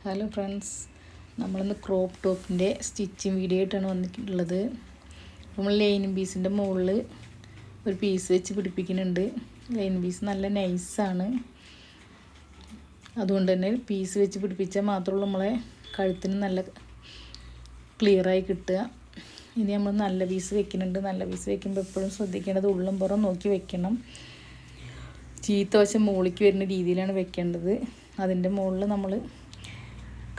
Hello friends, നമ്മളിന്ന് crop ടോപ്പിൻ്റെ stitching video ആയിട്ടാണ് വന്നിട്ടുള്ളത്. നമ്മൾ ലൈനിങ് പീസിൻ്റെ മുകളിൽ ഒരു പീസ് വെച്ച് പിടിപ്പിക്കുന്നുണ്ട്. ലൈനിങ് പീസ് നല്ല നൈസാണ്, അതുകൊണ്ട് തന്നെ പീസ് വെച്ച് പിടിപ്പിച്ചാൽ മാത്രമുള്ളൂ നമ്മളെ കഴുത്തിന് നല്ല ക്ലിയറായി കിട്ടുക. ഇനി നമ്മൾ നല്ല പീസ് വെക്കുന്നുണ്ട്. നല്ല പീസ് വെക്കുമ്പോൾ എപ്പോഴും ശ്രദ്ധിക്കേണ്ടത് ഉള്ളും പുറം നോക്കി വെക്കണം. ചീത്ത വശം മുകളിലേക്ക് വരുന്ന രീതിയിലാണ് വെക്കേണ്ടത്. അതിൻ്റെ മുകളിൽ നമ്മൾ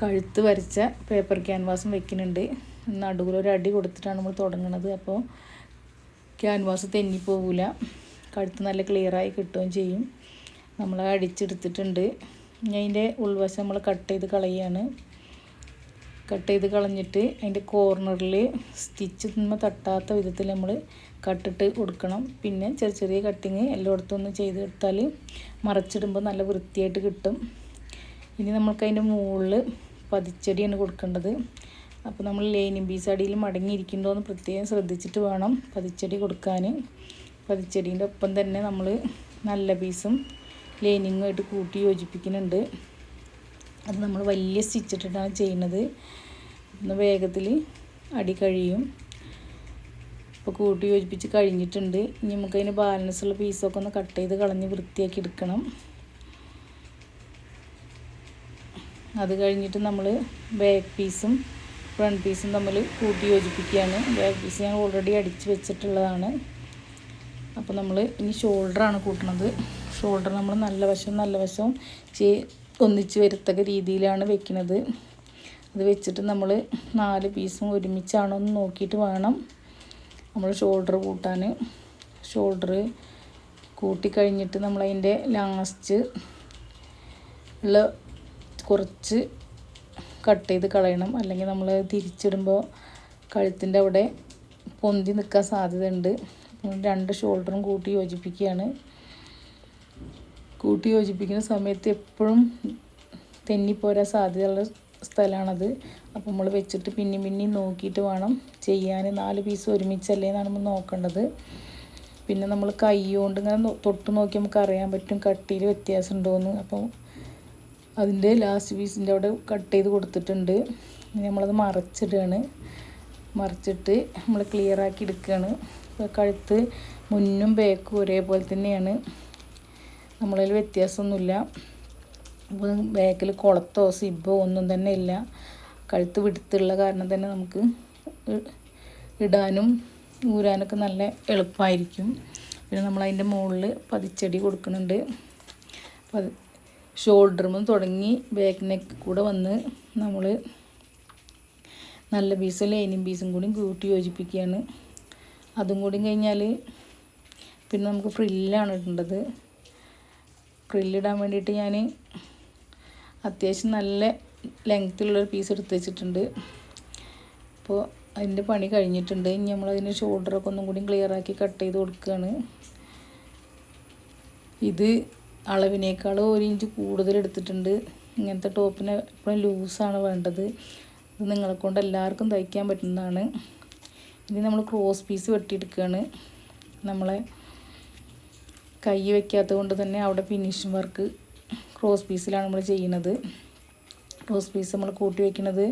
കഴുത്ത് വരച്ച പേപ്പർ ക്യാൻവാസും വെക്കുന്നുണ്ട്. നടുവിലൊരു അടി കൊടുത്തിട്ടാണ് നമ്മൾ തുടങ്ങുന്നത്. അപ്പോൾ ക്യാൻവാസ് തെന്നിപ്പോവില്ല, കഴുത്ത് നല്ല ക്ലിയറായി കിട്ടുകയും ചെയ്യും. നമ്മൾ അടിച്ചെടുത്തിട്ടുണ്ട്. ഇനി അതിൻ്റെ ഉൾവശം നമ്മൾ കട്ട് ചെയ്ത് കളയുകയാണ്. കട്ട് ചെയ്ത് കളഞ്ഞിട്ട് അതിൻ്റെ കോർണറിൽ സ്റ്റിച്ച് തട്ടാത്ത വിധത്തിൽ നമ്മൾ കട്ടിട്ട് കൊടുക്കണം. പിന്നെ ചെറിയ ചെറിയ കട്ടിങ് എല്ലായിടത്തും ഒന്ന് ചെയ്തെടുത്താൽ മറച്ചിടുമ്പോൾ നല്ല വൃത്തിയായിട്ട് കിട്ടും. ഇനി നമ്മൾക്ക് അതിൻ്റെ മുകളിൽ പതിച്ചടിയാണ് കൊടുക്കേണ്ടത്. അപ്പോൾ നമ്മൾ ലൈനിങ് പീസ് അടിയിൽ മടങ്ങിയിരിക്കുന്നുണ്ടോ എന്ന് പ്രത്യേകം ശ്രദ്ധിച്ചിട്ട് വേണം പതിച്ചടി കൊടുക്കാൻ. പതിച്ചടീൻ്റെ ഒപ്പം തന്നെ നമ്മൾ നല്ല പീസും ലൈനിങ്ങുമായിട്ട് കൂട്ടി യോജിപ്പിക്കുന്നുണ്ട്. അത് നമ്മൾ വലിയ സ്റ്റിച്ചിട്ടിട്ടാണ് ചെയ്യുന്നത്. ഒന്ന് വേഗത്തിൽ അടി കഴിയും. ഇപ്പോൾ കൂട്ടി യോജിപ്പിച്ച് കഴിഞ്ഞിട്ടുണ്ട്. ഇനി നമുക്കതിന് ബാലൻസുള്ള പീസൊക്കെ ഒന്ന് കട്ട് ചെയ്ത് കളഞ്ഞ് വൃത്തിയാക്കി എടുക്കണം. അത് കഴിഞ്ഞിട്ട് നമ്മൾ ബാക്ക് പീസും ഫ്രണ്ട് പീസും തമ്മിൽ കൂട്ടി യോജിപ്പിക്കുകയാണ്. ബാക്ക് പീസ് ഞാൻ ഓൾറെഡി അടിച്ച് വെച്ചിട്ടുള്ളതാണ്. അപ്പോൾ നമ്മൾ ഇനി ഷോൾഡറാണ് കൂട്ടുന്നത്. ഷോൾഡർ നമ്മൾ നല്ല വശവും ഒന്നിച്ച് വരത്തക്ക രീതിയിലാണ് വെക്കുന്നത്. അത് വെച്ചിട്ട് നമ്മൾ 4 പീസും ഒരുമിച്ചാണോ എന്ന് നോക്കിയിട്ട് വേണം നമ്മൾ ഷോൾഡർ കൂട്ടാൻ. ഷോൾഡർ കൂട്ടിക്കഴിഞ്ഞിട്ട് നമ്മളതിൻ്റെ ലാസ്റ്റ് ഉള്ള കുറച്ച് കട്ട് ചെയ്ത് കളയണം. അല്ലെങ്കിൽ നമ്മൾ തിരിച്ചിടുമ്പോൾ കഴുത്തിൻ്റെ അവിടെ പൊന്തി നിൽക്കാൻ സാധ്യതയുണ്ട്. 2 ഷോൾഡറും കൂട്ടി യോജിപ്പിക്കുകയാണ്. കൂട്ടി യോജിപ്പിക്കുന്ന സമയത്ത് എപ്പോഴും തെന്നിപ്പോരാൻ സാധ്യതയുള്ള സ്ഥലമാണത്. അപ്പോൾ നമ്മൾ വെച്ചിട്ട് പിന്നെയും നോക്കിയിട്ട് വേണം ചെയ്യാൻ. 4 പീസ് ഒരുമിച്ചല്ലേ എന്നാണ് നമ്മൾ നോക്കേണ്ടത്. പിന്നെ നമ്മൾ കൈ കൊണ്ട് ഇങ്ങനെ തൊട്ട് നോക്കി നമുക്ക് അറിയാൻ പറ്റും കട്ടിയിൽ വ്യത്യാസം ഉണ്ടോയെന്ന്. അപ്പോൾ അതിൻ്റെ ലാസ്റ്റ് പീസിൻ്റെ അവിടെ കട്ട് ചെയ്ത് കൊടുത്തിട്ടുണ്ട്. നമ്മളത് മറച്ചിടുകയാണ്. മറിച്ചിട്ട് നമ്മൾ ക്ലിയറാക്കി എടുക്കുകയാണ്. കഴുത്ത് മുന്നും ബാക്കും ഒരേപോലെ തന്നെയാണ്, നമ്മളതിൽ വ്യത്യാസമൊന്നുമില്ല. ബാക്കിൽ കുളത്തോ സിബോ ഒന്നും തന്നെ ഇല്ല. കഴുത്ത് വിടുത്തുള്ള കാരണം തന്നെ നമുക്ക് ഇടാനും ഊരാനൊക്കെ നല്ല എളുപ്പമായിരിക്കും. പിന്നെ നമ്മളതിൻ്റെ മുകളിൽ പതിച്ചടി കൊടുക്കുന്നുണ്ട്. ഷോൾഡറും തുടങ്ങി ബാക്ക് നെക്ക് കൂടെ വന്ന് നമ്മൾ നല്ല പീസും ലൈനിങ് പീസും കൂടി കൂട്ടി യോജിപ്പിക്കുകയാണ്. അതും കൂടി കഴിഞ്ഞാൽ പിന്നെ നമുക്ക് ഫ്രില്ലാണ് ഇടേണ്ടത്. ഫ്രില്ലിടാൻ വേണ്ടിയിട്ട് ഞാൻ അത്യാവശ്യം നല്ല ലെങ്ത്തിലുള്ളൊരു പീസ് എടുത്ത് വെച്ചിട്ടുണ്ട്. അപ്പോൾ അതിൻ്റെ പണി കഴിഞ്ഞിട്ടുണ്ട്. ഇനി നമ്മളതിന് ഷോൾഡറൊക്കെ ഒന്നും കൂടി ക്ലിയറാക്കി കട്ട് ചെയ്ത് കൊടുക്കുകയാണ്. ഇത് അളവിനേക്കാൾ 1 ഇഞ്ച് കൂടുതൽ എടുത്തിട്ടുണ്ട്. ഇങ്ങനത്തെ ടോപ്പിന് എപ്പോഴും ലൂസാണ് വേണ്ടത്. ഇത് നിങ്ങളെ കൊണ്ട് എല്ലാവർക്കും തയ്ക്കാൻ പറ്റുന്നതാണ്. ഇനി നമ്മൾ ക്രോസ് പീസ് വെട്ടിയെടുക്കുകയാണ്. നമ്മളെ കൈ വയ്ക്കാത്തത് കൊണ്ട് തന്നെ അവിടെ ഫിനിഷിങ് വർക്ക് ക്രോസ് പീസിലാണ് നമ്മൾ ചെയ്യുന്നത്. ക്രോസ് പീസ് നമ്മൾ കൂട്ടി വയ്ക്കുന്നത്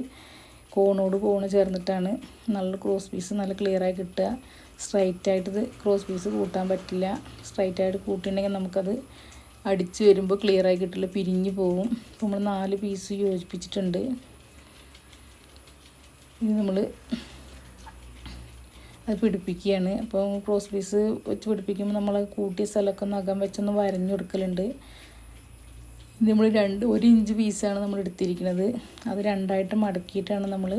കോണോട് കോണ് ചേർന്നിട്ടാണ്. നല്ല ക്രോസ് പീസ് നല്ല ക്ലിയറായി കിട്ടുക. സ്ട്രൈറ്റായിട്ട് ഇത് ക്രോസ് പീസ് കൂട്ടാൻ പറ്റില്ല. സ്ട്രൈറ്റായിട്ട് കൂട്ടിയിട്ടുണ്ടെങ്കിൽ നമുക്കത് അടിച്ച് വരുമ്പോൾ ക്ലിയറായി കിട്ടില്ല, പിരിഞ്ഞു പോകും. അപ്പോൾ നമ്മൾ 4 പീസ് യോജിപ്പിച്ചിട്ടുണ്ട്. ഇനി നമ്മൾ അത് പിടിപ്പിക്കുകയാണ്. അപ്പോൾ ക്രോസ് പീസ് വെച്ച് പിടിപ്പിക്കുമ്പോൾ നമ്മൾ കൂട്ടിയ സ്ഥലമൊക്കെ നഖം വെച്ചൊന്ന് വരഞ്ഞു കൊടുക്കലുണ്ട്. ഇത് നമ്മൾ 1 ഇഞ്ച് പീസാണ് നമ്മൾ എടുത്തിരിക്കുന്നത്. അത് 2ആയിട്ട് മടക്കിയിട്ടാണ് നമ്മൾ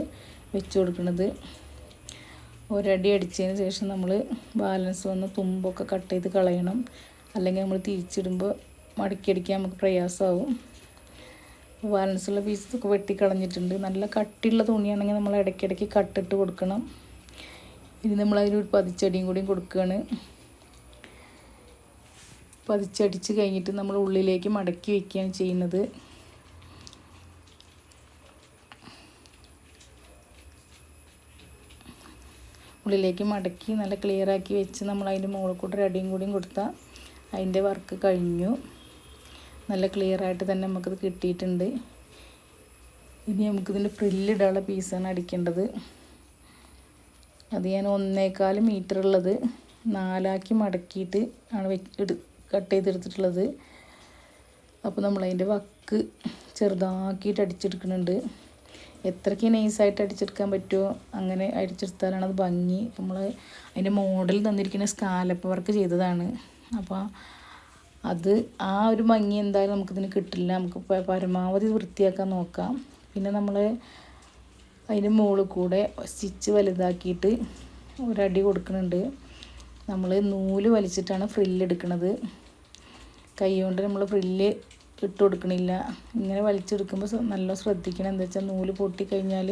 വെച്ച് കൊടുക്കുന്നത്. ഒരടി അടിച്ചതിന് ശേഷം നമ്മൾ ബാലൻസ് വന്ന് തുമ്പൊക്കെ കട്ട് ചെയ്ത് കളയണം. അല്ലെങ്കിൽ നമ്മൾ തിരിച്ചിടുമ്പോൾ മടക്കിയടിക്കാൻ നമുക്ക് പ്രയാസമാവും. ബാലൻസുള്ള പീസൊക്കെ വെട്ടിക്കളഞ്ഞിട്ടുണ്ട്. നല്ല കട്ടിയുള്ള തുണിയാണെങ്കിൽ നമ്മൾ ഇടയ്ക്കിടയ്ക്ക് കട്ടിട്ട് കൊടുക്കണം. ഇനി നമ്മൾ അതിനൊരു പതിച്ചടിയും കൂടിയും കൊടുക്കുകയാണ്. പതിച്ചടിച്ച് കഴിഞ്ഞിട്ട് നമ്മൾ ഉള്ളിലേക്ക് മടക്കി വയ്ക്കുകയാണ് ചെയ്യുന്നത്. ഉള്ളിലേക്ക് മടക്കി നല്ല ക്ലിയറാക്കി വെച്ച് നമ്മൾ അതിൻ്റെ മുകളിൽ കൂടെ ഒരു അടിയും കൂടിയും കൊടുത്താൽ അതിൻ്റെ വർക്ക് കഴിഞ്ഞു. നല്ല ക്ലിയറായിട്ട് തന്നെ നമുക്കത് കിട്ടിയിട്ടുണ്ട്. ഇനി നമുക്കിതിൻ്റെ ഫ്രില്ലിടാനുള്ള പീസാണ് അടിക്കേണ്ടത്. അത് ഞാൻ 1.25 മീറ്റർ ഉള്ളത് 4 മടക്കിയിട്ട് ആണ് കട്ട് ചെയ്തെടുത്തിട്ടുള്ളത്. അപ്പോൾ നമ്മളതിൻ്റെ വക്ക് ചെറുതാക്കിയിട്ട് അടിച്ചെടുക്കുന്നുണ്ട്. എത്രയ്ക്ക് നൈസായിട്ട് അടിച്ചെടുക്കാൻ പറ്റുമോ അങ്ങനെ അടിച്ചെടുത്താലാണ് അത് ഭംഗി. നമ്മൾ അതിൻ്റെ മോഡൽ തന്നിരിക്കുന്ന സ്കാലപ്പ് വർക്ക് ചെയ്തതാണ്. അപ്പോൾ അത് ആ ഒരു ഭംഗി എന്തായാലും നമുക്കിതിന് കിട്ടില്ല. നമുക്ക് പരമാവധി വൃത്തിയാക്കാൻ നോക്കാം. പിന്നെ നമ്മൾ അതിൻ്റെ മുകളിൽ കൂടെ സ്റ്റിച്ച് വലുതാക്കിയിട്ട് ഒരടി കൊടുക്കുന്നുണ്ട്. നമ്മൾ നൂല് വലിച്ചിട്ടാണ് ഫ്രില്ല് എടുക്കുന്നത്. കൈ കൊണ്ട് നമ്മൾ ഫ്രില്ല് ഇട്ട് കൊടുക്കണില്ല. ഇങ്ങനെ വലിച്ചെടുക്കുമ്പോൾ നല്ല ശ്രദ്ധിക്കണം. എന്താ വെച്ചാൽ നൂല് പൊട്ടിക്കഴിഞ്ഞാൽ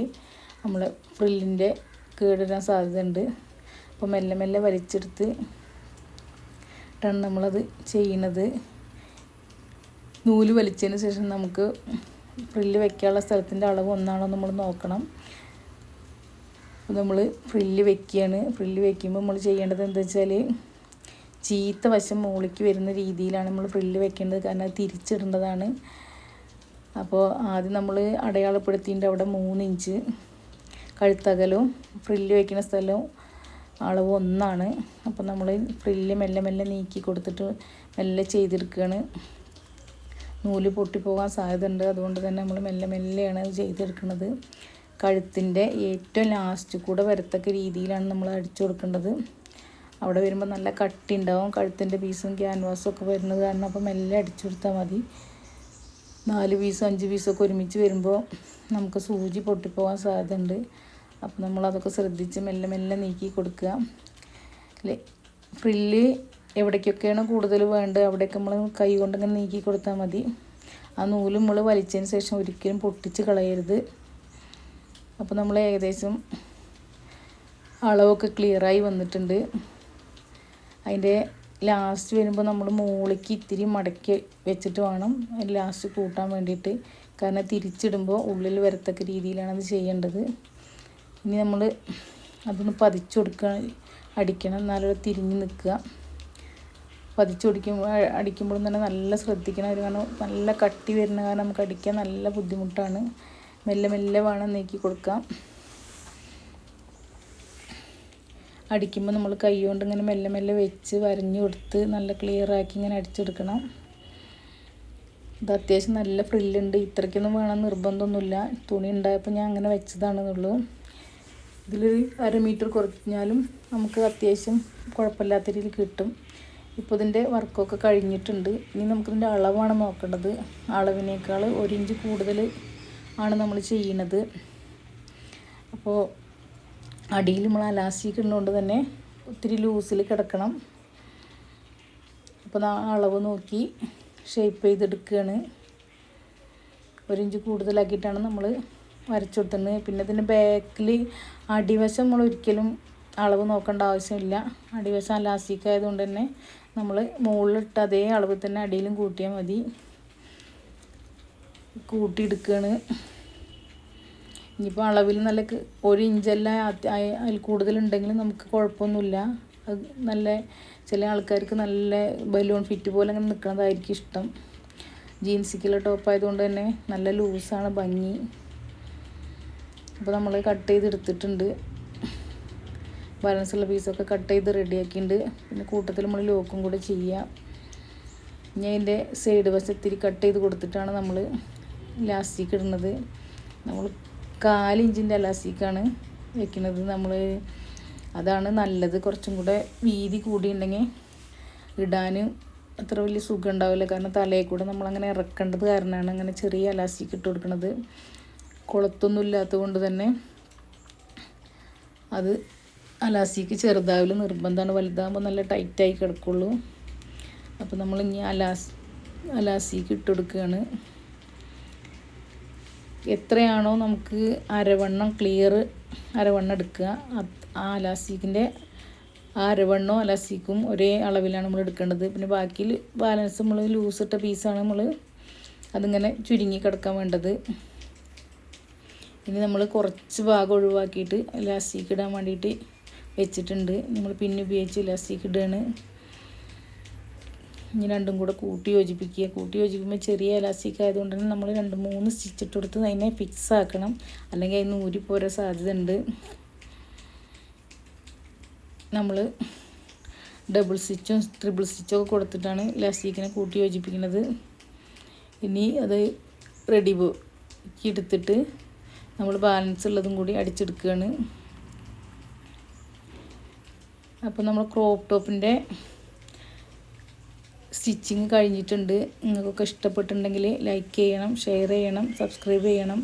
നമ്മൾ ഫ്രില്ലിൻ്റെ കേടിടാൻ സാധ്യതയുണ്ട്. അപ്പോൾ മെല്ലെ മെല്ലെ വലിച്ചെടുത്ത് ാണ് നമ്മളത് ചെയ്യുന്നത്. നൂല് വലിച്ചതിന് ശേഷം നമുക്ക് ഫ്രില്ല് വെക്കാനുള്ള സ്ഥലത്തിൻ്റെ അളവ് ഒന്നാണോ നമ്മൾ നോക്കണം. അപ്പോൾ നമ്മൾ ഫ്രില്ല് വെക്കുകയാണ്. ഫ്രില്ല് വെക്കുമ്പോൾ നമ്മൾ ചെയ്യേണ്ടത് എന്താ വെച്ചാൽ ചീത്ത വശം മുകളിലേക്ക് വരുന്ന രീതിയിലാണ് നമ്മൾ ഫ്രില്ല് വെക്കേണ്ടത്. കാരണം അത് തിരിച്ചിടേണ്ടതാണ്. അപ്പോൾ ആദ്യം നമ്മൾ അടയാളപ്പെടുത്തിൻ്റെ അവിടെ 3 ഇഞ്ച് കഴുത്തകലവും ഫ്രില്ല് വയ്ക്കുന്ന സ്ഥലവും അളവ് 1 ആണ്. അപ്പോൾ നമ്മൾ ഫ്രില്ല് മെല്ലെ മെല്ലെ നീക്കി കൊടുത്തിട്ട് മെല്ലെ ചെയ്തെടുക്കുകയാണ്. നൂല് പൊട്ടിപ്പോകാൻ സാധ്യതയുണ്ട്. അതുകൊണ്ട് തന്നെ നമ്മൾ മെല്ലെ മെല്ലെയാണ് അത് ചെയ്തെടുക്കുന്നത്. കഴുത്തിൻ്റെ ഏറ്റവും ലാസ്റ്റ് കൂടെ വരത്തക്ക രീതിയിലാണ് നമ്മൾ അടിച്ചു കൊടുക്കേണ്ടത്. അവിടെ വരുമ്പോൾ നല്ല കട്ടി ഉണ്ടാവും. കഴുത്തിൻ്റെ പീസും ക്യാൻവാസും ഒക്കെ വരുന്നത് കാരണം അപ്പോൾ മെല്ലെ അടിച്ചു കൊടുത്താൽ മതി. 4 പീസും 5 പീസൊക്കെ ഒരുമിച്ച് വരുമ്പോൾ നമുക്ക് സൂചി പൊട്ടിപ്പോകാൻ സാധ്യതയുണ്ട്. അപ്പോൾ നമ്മളതൊക്കെ ശ്രദ്ധിച്ച് മെല്ലെ മെല്ലെ നീക്കി കൊടുക്കുക. ഫ്രില്ല് എവിടേക്കൊക്കെയാണ് കൂടുതൽ വേണ്ടത് അവിടെയൊക്കെ നമ്മൾ കൈ കൊണ്ടിങ്ങനെ നീക്കി കൊടുത്താൽ മതി. ആ നൂല് നമ്മൾ വലിച്ചതിന് ശേഷം ഒരിക്കലും പൊട്ടിച്ച് കളയരുത്. അപ്പോൾ നമ്മൾ ഏകദേശം അളവൊക്കെ ക്ലിയറായി വന്നിട്ടുണ്ട്. അതിൻ്റെ ലാസ്റ്റ് വരുമ്പോൾ നമ്മൾ മുകളിലേക്ക് ഇത്തിരി മടക്കി വെച്ചിട്ട് വേണം ലാസ്റ്റ് കൂട്ടാൻ വേണ്ടിയിട്ട്. കാരണം തിരിച്ചിടുമ്പോൾ ഉള്ളിൽ വരത്തക്ക രീതിയിലാണ് അത് ചെയ്യേണ്ടത്. ഇനി നമ്മൾ അതൊന്ന് പതിച്ചു കൊടുക്കുക, അടിക്കണം. എന്നാലും തിരിഞ്ഞ് നിൽക്കുക. അടിക്കുമ്പോഴും തന്നെ നല്ല ശ്രദ്ധിക്കണം. ഒരു കാരണം നല്ല കട്ടി വരുന്ന കാരണം നമുക്ക് അടിക്കാൻ നല്ല ബുദ്ധിമുട്ടാണ്. മെല്ലെ മെല്ലെ വേണം നീക്കി കൊടുക്കാം. അടിക്കുമ്പോൾ നമ്മൾ കൈ കൊണ്ട് ഇങ്ങനെ മെല്ലെ മെല്ലെ വെച്ച് വരഞ്ഞു കൊടുത്ത് നല്ല ക്ലിയറാക്കി ഇങ്ങനെ അടിച്ചെടുക്കണം. ഇത് അത്യാവശ്യം നല്ല ഫ്രില്ലുണ്ട്. ഇത്രയ്ക്കൊന്നും വേണം നിർബന്ധമൊന്നുമില്ല. തുണി ഉണ്ടായപ്പോൾ ഞാൻ അങ്ങനെ വെച്ചതാണെന്നുള്ളൂ. ഇതിലൊരു 1/2 മീറ്റർ കുറഞ്ഞാലും നമുക്ക് അത്യാവശ്യം കുഴപ്പമില്ലാത്ത രീതിയിൽ കിട്ടും. ഇപ്പോൾ ഇതിൻ്റെ വർക്കൊക്കെ കഴിഞ്ഞിട്ടുണ്ട്. ഇനി നമുക്കിതിൻ്റെ അളവാണ് നോക്കേണ്ടത്. അളവിനേക്കാൾ 1 ഇഞ്ച് കൂടുതൽ ആണ് നമ്മൾ ചെയ്യുന്നത്. അപ്പോൾ അടിയിൽ നമ്മൾ അലാസ്റ്റിക് ഇടുന്നതുകൊണ്ട് തന്നെ ഒത്തിരി ലൂസിൽ കിടക്കണം. അപ്പോൾ ആ അളവ് നോക്കി ഷേപ്പ് ചെയ്തെടുക്കുകയാണ്. 1 ഇഞ്ച് കൂടുതലാക്കിയിട്ടാണ് നമ്മൾ വരച്ചു കൊടുത്തത്. പിന്നെ ഇതിൻ്റെ ബാക്കിൽ അടിവശം നമ്മൾ ഒരിക്കലും അളവ് നോക്കേണ്ട ആവശ്യമില്ല. അടിവശം അലാസ്റ്റിക് ആയതുകൊണ്ട് തന്നെ നമ്മൾ മുകളിലിട്ട അതേ അളവിൽ തന്നെ അടിയിലും കൂട്ടിയാൽ മതി. കൂട്ടിയെടുക്കുകയാണ്. ഇനിയിപ്പോൾ അളവിൽ നല്ല 1 ഇഞ്ചല്ല അതിൽ കൂടുതലുണ്ടെങ്കിൽ നമുക്ക് കുഴപ്പമൊന്നുമില്ല. അത് നല്ല ചില ആൾക്കാർക്ക് നല്ല ബലൂൺ ഫിറ്റ് പോലെ അങ്ങനെ നിൽക്കുന്നതായിരിക്കും ഇഷ്ടം. ജീൻസിക്കുള്ള ടോപ്പായതുകൊണ്ട് തന്നെ നല്ല ലൂസാണ് ഭംഗി. അപ്പോൾ നമ്മൾ കട്ട് ചെയ്തെടുത്തിട്ടുണ്ട്. ബാലൻസുള്ള പീസൊക്കെ കട്ട് ചെയ്ത് റെഡിയാക്കിയിട്ടുണ്ട്. പിന്നെ കൂട്ടത്തിൽ നമ്മൾ ലോക്കും കൂടെ ചെയ്യുക. ഇനി അതിൻ്റെ സൈഡ് വശത്തിരി കട്ട് ചെയ്ത് കൊടുത്തിട്ടാണ് നമ്മൾ ഇലാസ്റ്റിക് ഇടുന്നത്. നമ്മൾ 4 ഇഞ്ചിൻ്റെ ഇലാസ്റ്റിക്കാണ് വെക്കുന്നത്. അതാണ് നല്ലത്. കുറച്ചും കൂടെ വീതി കൂടിയുണ്ടെങ്കിൽ ഇടാൻ അത്ര വലിയ സുഖം ഉണ്ടാവില്ല. കാരണം തലയിൽ കൂടെ നമ്മളങ്ങനെ ഇറക്കേണ്ടത് കാരണമാണ് അങ്ങനെ ചെറിയ ഇലാസ്റ്റിക് ഇട്ട് കൊടുക്കുന്നത്. കുളത്തൊന്നും ഇല്ലാത്തത് കൊണ്ട് തന്നെ അത് അലാസ്റ്റിക് ചെറുതാവില്ല നിർബന്ധമാണ്. വലുതാകുമ്പോൾ നല്ല ടൈറ്റായി കിടക്കുള്ളൂ. അപ്പോൾ നമ്മൾ ഇനി അലാസ്റ്റിക് ഇട്ട് കൊടുക്കുകയാണ്. എത്രയാണോ നമുക്ക് അരവണ്ണം അരവണ്ണം എടുക്കുക. ആ അലാസ്റ്റിക്കിൻ്റെ അരവണ്ണവും അലാസ്റ്റിക്കും ഒരേ അളവിലാണ് നമ്മൾ എടുക്കേണ്ടത്. പിന്നെ ബാക്കി ബാലൻസ് നമ്മൾ ലൂസ് ഇട്ട പീസാണ് നമ്മൾ അതിങ്ങനെ ചുരുങ്ങി കിടക്കാൻ വേണ്ടത്. ഇനി നമ്മൾ കുറച്ച് ഭാഗം ഒഴിവാക്കിയിട്ട് ഇലാസ്റ്റിക് ഇടാൻ വേണ്ടിയിട്ട് വെച്ചിട്ടുണ്ട്. നമ്മൾ പിന്നെ ഉപയോഗിച്ച് ഇലാസ്റ്റിക് ഇടുകയാണ്. ഇനി രണ്ടും കൂടെ കൂട്ടി യോജിപ്പിക്കുക. കൂട്ടി യോജിപ്പിക്കുമ്പോൾ ചെറിയ ഇലാസ്റ്റിക് ആയതുകൊണ്ട് തന്നെ നമ്മൾ 2-3 സ്റ്റിച്ച് ഇട്ട് കൊടുത്ത് അതിനെ ഫിക്സ് ആക്കണം, അല്ലെങ്കിൽ അതിന് ഊരിപ്പോരാൻ സാധ്യത ഉണ്ട്. നമ്മൾ ഡബിൾ സ്റ്റിച്ചും ട്രിപ്പിൾ സ്റ്റിച്ചും ഒക്കെ കൊടുത്തിട്ടാണ് ഇലാസ്റ്റിക്കിനെ കൂട്ടി യോജിപ്പിക്കുന്നത്. ഇനി അത് റെഡി എടുത്തിട്ട് നമ്മൾ ബാലൻസ് ഉള്ളതും കൂടി അടിച്ചെടുക്കുകയാണ്. അപ്പോൾ നമ്മൾ ക്രോപ്പ് ടോപ്പിൻ്റെ സ്റ്റിച്ചിങ് കഴിഞ്ഞിട്ടുണ്ട്. നിങ്ങൾക്കൊക്കെ ഇഷ്ടപ്പെട്ടിട്ടുണ്ടെങ്കിൽ ലൈക്ക് ചെയ്യണം, ഷെയർ ചെയ്യണം, സബ്സ്ക്രൈബ് ചെയ്യണം.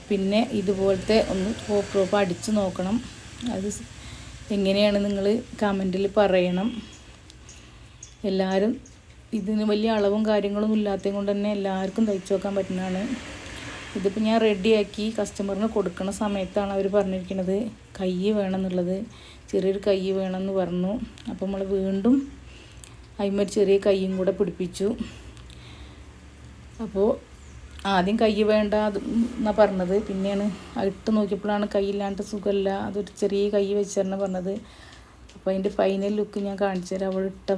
പിന്നെ ഇതുപോലത്തെ ഒന്ന് ക്രോപ്പ് ടോപ്പ് അടിച്ച് നോക്കണം. അത് എങ്ങനെയാണ് നിങ്ങൾ കമൻറ്റിൽ പറയണം. എല്ലാവരും ഇതിന് വലിയ അളവും കാര്യങ്ങളൊന്നും ഇല്ലാത്തത് കൊണ്ട് തന്നെ എല്ലാവർക്കും തയ്ച്ചു നോക്കാൻ പറ്റുന്നതാണ്. ഇതിപ്പോൾ ഞാൻ റെഡിയാക്കി കസ്റ്റമറിന് കൊടുക്കുന്ന സമയത്താണ് അവർ പറഞ്ഞിരിക്കുന്നത് കൈ വേണമെന്നുള്ളത്. ചെറിയൊരു കൈ വേണമെന്ന് പറഞ്ഞു. അപ്പോൾ നമ്മൾ വീണ്ടും അതിന്മേൽ ചെറിയ കൈയും കൂടെ പിടിപ്പിച്ചു. അപ്പോൾ ആദ്യം കൈ വേണ്ട എന്നാണ് പറഞ്ഞത്. പിന്നെയാണ് ഇട്ട് നോക്കിയപ്പോഴാണ് കൈയില്ലാണ്ട് സുഖമില്ല, അതൊരു ചെറിയ കൈ വെച്ചാണ് പറഞ്ഞത്. അപ്പോൾ അതിൻ്റെ ഫൈനൽ ലുക്ക് ഞാൻ കാണിച്ചു തരാം. അവൾ ഇട്ട